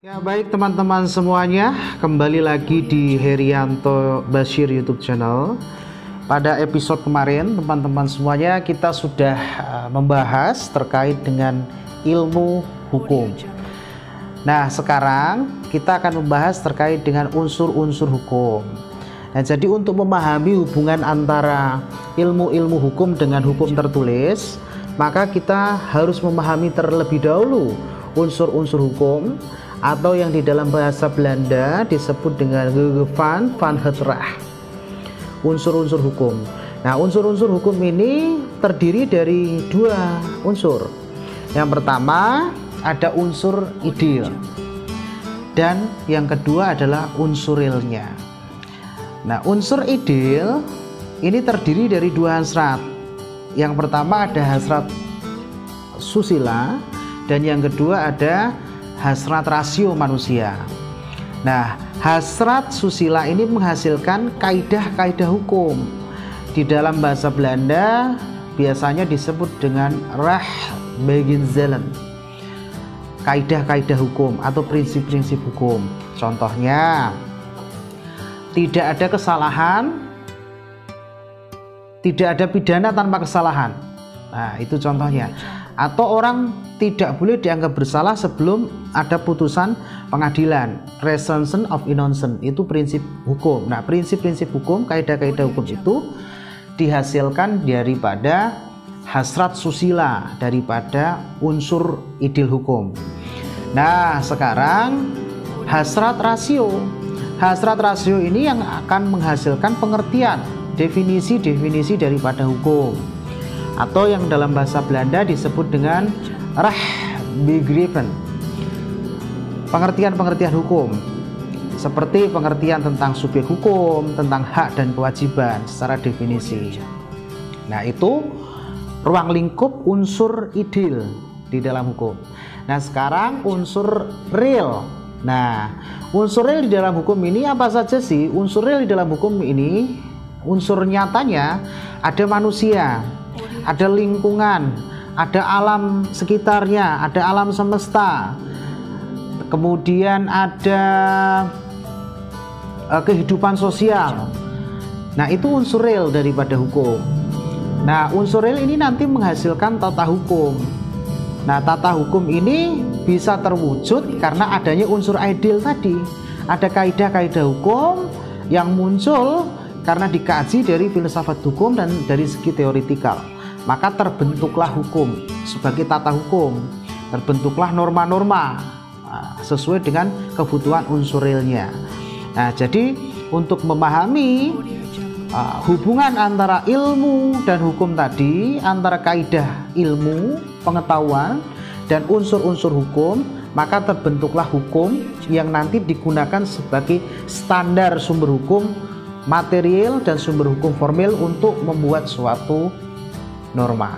Ya baik teman-teman semuanya, kembali lagi di Herianto Bashir YouTube channel. Pada episode kemarin teman-teman semuanya kita sudah membahas terkait dengan ilmu hukum. Nah sekarang kita akan membahas terkait dengan unsur-unsur hukum. Nah jadi untuk memahami hubungan antara ilmu-ilmu hukum dengan hukum tertulis, maka kita harus memahami terlebih dahulu unsur-unsur hukum, atau yang di dalam bahasa Belanda disebut dengan gegeven van het recht, unsur-unsur hukum. Nah, unsur-unsur hukum ini terdiri dari dua unsur. Yang pertama ada unsur ideal, dan yang kedua adalah unsur realnya. Nah, unsur ideal ini terdiri dari dua hasrat. Yang pertama ada hasrat susila, dan yang kedua ada hasrat rasio manusia. Nah, hasrat susila ini menghasilkan kaidah-kaidah hukum. Di dalam bahasa Belanda biasanya disebut dengan rechtbeginselen, kaidah-kaidah hukum atau prinsip-prinsip hukum. Contohnya, tidak ada kesalahan, tidak ada pidana tanpa kesalahan. Nah, itu contohnya. Atau orang tidak boleh dianggap bersalah sebelum ada putusan pengadilan, presumption of innocence, itu prinsip hukum. Nah, prinsip-prinsip hukum, kaidah-kaidah hukum itu dihasilkan daripada hasrat susila, daripada unsur ideal hukum. Nah, sekarang hasrat rasio. Hasrat rasio ini yang akan menghasilkan pengertian, definisi-definisi daripada hukum, atau yang dalam bahasa Belanda disebut dengan rechtbegrippen, pengertian-pengertian hukum, seperti pengertian tentang subjek hukum, tentang hak dan kewajiban secara definisi. Nah, itu ruang lingkup unsur ideal di dalam hukum. Nah, sekarang unsur real. Nah, unsur real di dalam hukum ini apa saja sih? Unsur real di dalam hukum ini, unsur nyatanya ada manusia, ada lingkungan, ada alam sekitarnya, ada alam semesta, kemudian ada kehidupan sosial. Nah, itu unsur real daripada hukum. Nah, unsur real ini nanti menghasilkan tata hukum. Nah, tata hukum ini bisa terwujud karena adanya unsur ideal tadi. Ada kaidah-kaidah hukum yang muncul karena dikaji dari filsafat hukum dan dari segi teoritikal. Maka terbentuklah hukum sebagai tata hukum, terbentuklah norma-norma sesuai dengan kebutuhan unsur realnya. Nah, jadi untuk memahami hubungan antara ilmu dan hukum tadi, antara kaidah ilmu, pengetahuan, dan unsur-unsur hukum, maka terbentuklah hukum yang nanti digunakan sebagai standar sumber hukum material dan sumber hukum formil untuk membuat suatu norma.